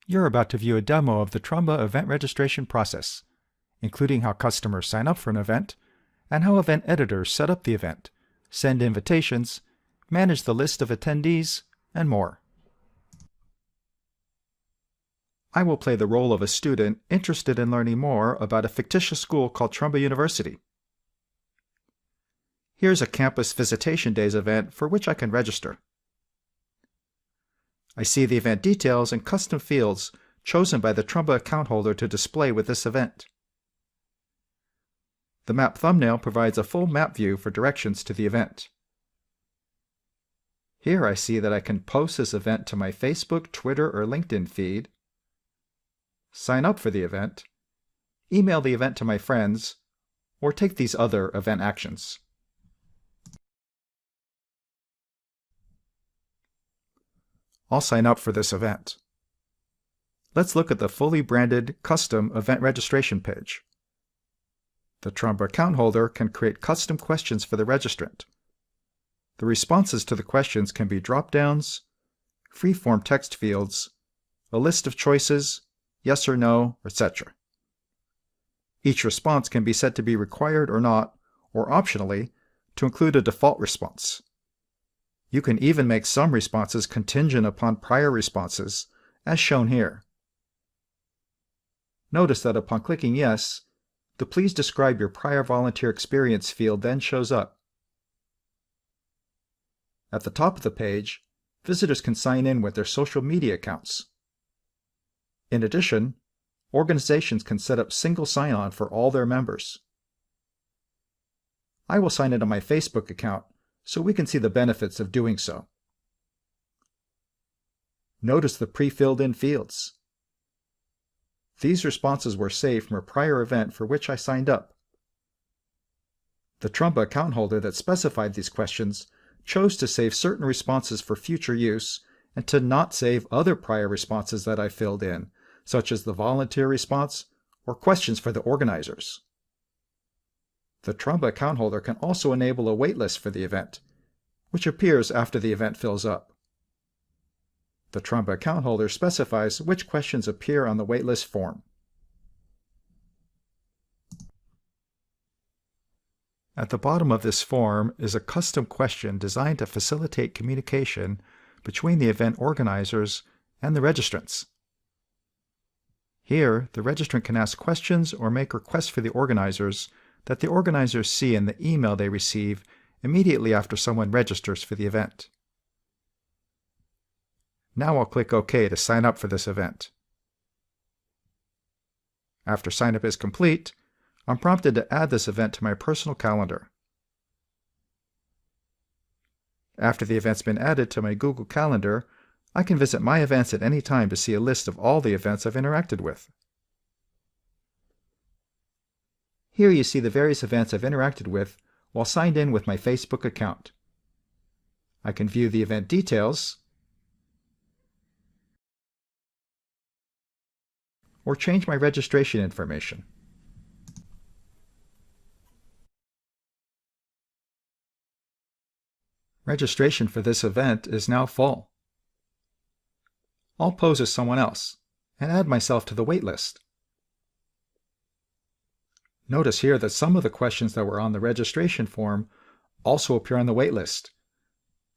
You're about to view a demo of the Trumba event registration process, including how customers sign up for an event, and how event editors set up the event, send invitations, manage the list of attendees, and more. I will play the role of a student interested in learning more about a fictitious school called Trumba University. Here's a Campus Visitation Days event for which I can register. I see the event details and custom fields chosen by the Trumba account holder to display with this event. The map thumbnail provides a full map view for directions to the event. Here I see that I can post this event to my Facebook, Twitter, or LinkedIn feed, sign up for the event, email the event to my friends, or take these other event actions. I'll sign up for this event. Let's look at the fully branded custom event registration page. The Trumba account holder can create custom questions for the registrant. The responses to the questions can be drop-downs, free-form text fields, a list of choices, yes or no, etc. Each response can be set to be required or not, or optionally, to include a default response. You can even make some responses contingent upon prior responses, as shown here. Notice that upon clicking yes, the Please Describe Your Prior Volunteer Experience field then shows up. At the top of the page, visitors can sign in with their social media accounts. In addition, organizations can set up single sign-on for all their members. I will sign into my Facebook account so we can see the benefits of doing so. Notice the pre-filled in fields. These responses were saved from a prior event for which I signed up. The Trumba account holder that specified these questions chose to save certain responses for future use and to not save other prior responses that I filled in, such as the volunteer response or questions for the organizers. The Trumba account holder can also enable a waitlist for the event, which appears after the event fills up. The Trumba account holder specifies which questions appear on the waitlist form. At the bottom of this form is a custom question designed to facilitate communication between the event organizers and the registrants. Here, the registrant can ask questions or make requests for the organizers that the organizers see in the email they receive immediately after someone registers for the event. Now I'll click OK to sign up for this event. After sign up is complete, I'm prompted to add this event to my personal calendar. After the event's been added to my Google Calendar, I can visit my events at any time to see a list of all the events I've interacted with. Here you see the various events I've interacted with while signed in with my Facebook account. I can view the event details, or change my registration information. Registration for this event is now full. I'll pose as someone else and add myself to the waitlist. Notice here that some of the questions that were on the registration form also appear on the waitlist,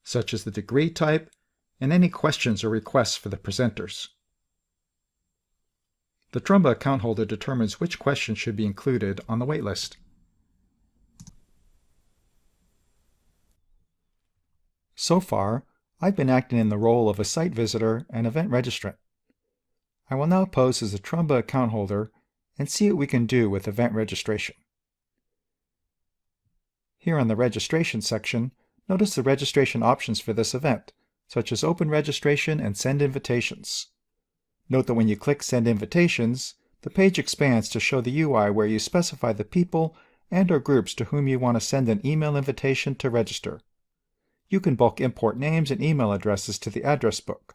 such as the degree type and any questions or requests for the presenters. The Trumba account holder determines which questions should be included on the waitlist. So far, I've been acting in the role of a site visitor and event registrant. I will now pose as a Trumba account holder and see what we can do with event registration. Here on the registration section, notice the registration options for this event, such as open registration and send invitations. Note that when you click Send Invitations, the page expands to show the UI where you specify the people and/or groups to whom you want to send an email invitation to register. You can bulk import names and email addresses to the address book.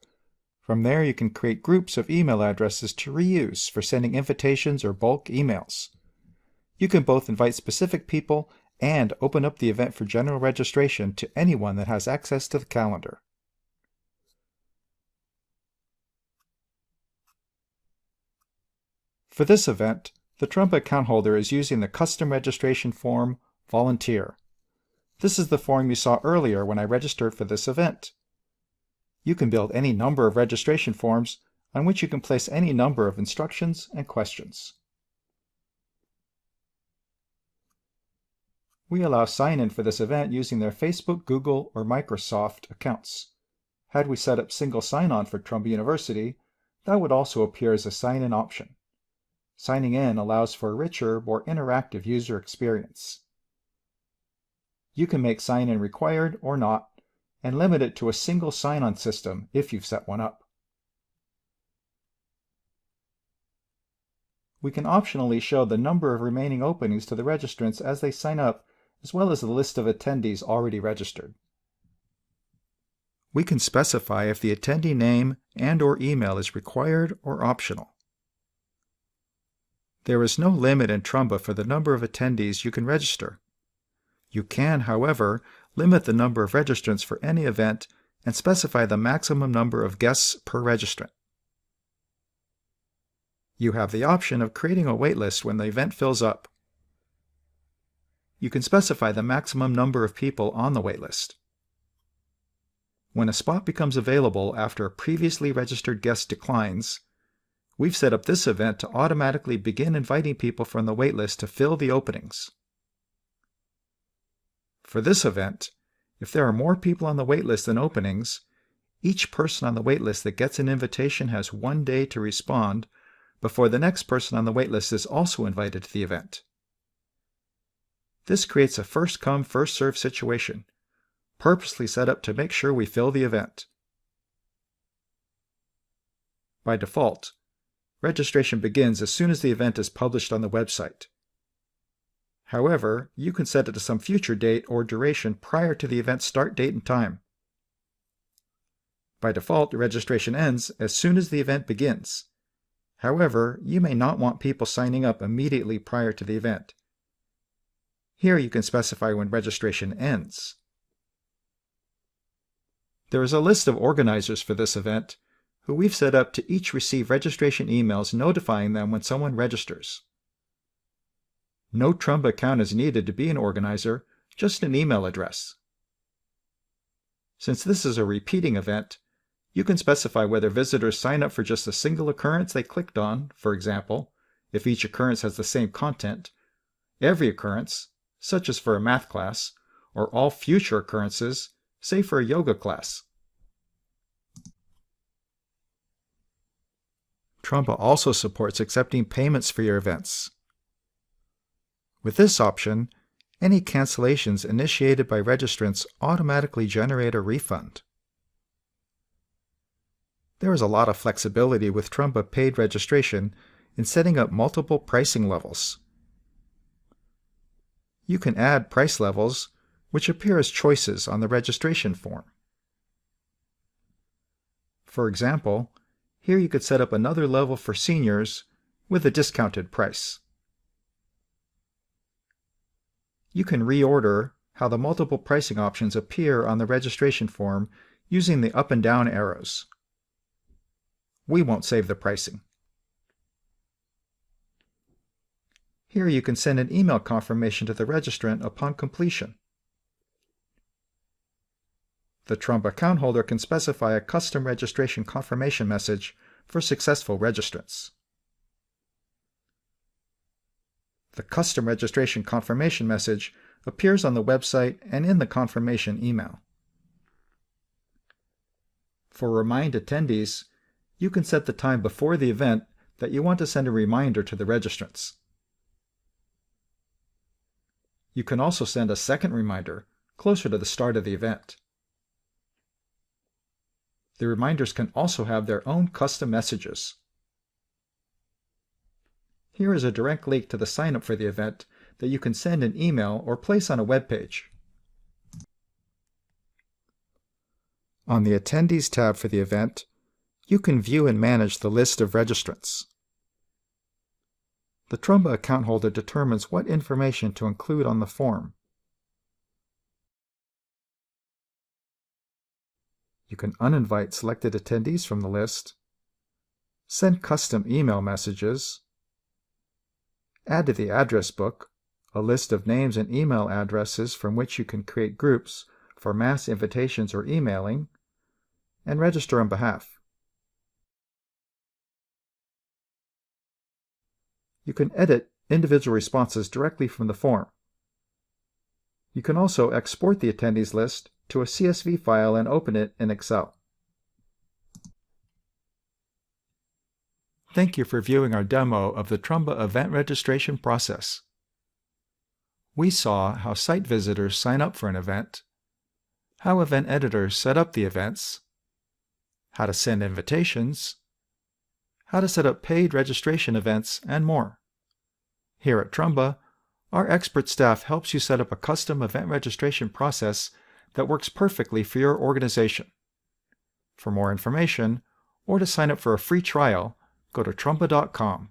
From there, you can create groups of email addresses to reuse for sending invitations or bulk emails. You can both invite specific people and open up the event for general registration to anyone that has access to the calendar. For this event, the Trumba account holder is using the custom registration form Volunteer. This is the form you saw earlier when I registered for this event. You can build any number of registration forms on which you can place any number of instructions and questions. We allow sign-in for this event using their Facebook, Google, or Microsoft accounts. Had we set up single sign-on for Trumba University, that would also appear as a sign-in option. Signing in allows for a richer, more interactive user experience. You can make sign-in required or not, and limit it to a single sign-on system if you've set one up. We can optionally show the number of remaining openings to the registrants as they sign up, as well as the list of attendees already registered. We can specify if the attendee name and/or email is required or optional. There is no limit in Trumba for the number of attendees you can register. You can, however, limit the number of registrants for any event and specify the maximum number of guests per registrant. You have the option of creating a waitlist when the event fills up. You can specify the maximum number of people on the waitlist. When a spot becomes available after a previously registered guest declines, we've set up this event to automatically begin inviting people from the waitlist to fill the openings. For this event, if there are more people on the waitlist than openings, each person on the waitlist that gets an invitation has 1 day to respond before the next person on the waitlist is also invited to the event. This creates a first-come, first-served situation, purposely set up to make sure we fill the event. By default, registration begins as soon as the event is published on the website. However, you can set it to some future date or duration prior to the event's start date and time. By default, registration ends as soon as the event begins. However, you may not want people signing up immediately prior to the event. Here you can specify when registration ends. There is a list of organizers for this event, who we've set up to each receive registration emails notifying them when someone registers. No Trumba account is needed to be an organizer, just an email address. Since this is a repeating event, you can specify whether visitors sign up for just a single occurrence they clicked on, for example, if each occurrence has the same content, every occurrence, such as for a math class, or all future occurrences, say for a yoga class. Trumba also supports accepting payments for your events. With this option, any cancellations initiated by registrants automatically generate a refund. There is a lot of flexibility with Trumba paid registration in setting up multiple pricing levels. You can add price levels, which appear as choices on the registration form. For example, here you could set up another level for seniors with a discounted price. You can reorder how the multiple pricing options appear on the registration form using the up and down arrows. We won't save the pricing. Here you can send an email confirmation to the registrant upon completion. The Trumba account holder can specify a custom registration confirmation message for successful registrants. The custom registration confirmation message appears on the website and in the confirmation email. For remind attendees, you can set the time before the event that you want to send a reminder to the registrants. You can also send a second reminder closer to the start of the event. The reminders can also have their own custom messages. Here is a direct link to the sign-up for the event that you can send an email or place on a web page. On the Attendees tab for the event, you can view and manage the list of registrants. The Trumba account holder determines what information to include on the form. You can uninvite selected attendees from the list, send custom email messages, add to the address book a list of names and email addresses from which you can create groups for mass invitations or emailing, and register on behalf. You can edit individual responses directly from the form. You can also export the attendees list to a CSV file and open it in Excel. Thank you for viewing our demo of the Trumba event registration process. We saw how site visitors sign up for an event, how event editors set up the events, how to send invitations, how to set up paid registration events, and more. Here at Trumba, our expert staff helps you set up a custom event registration process that works perfectly for your organization. For more information, or to sign up for a free trial, go to trumba.com.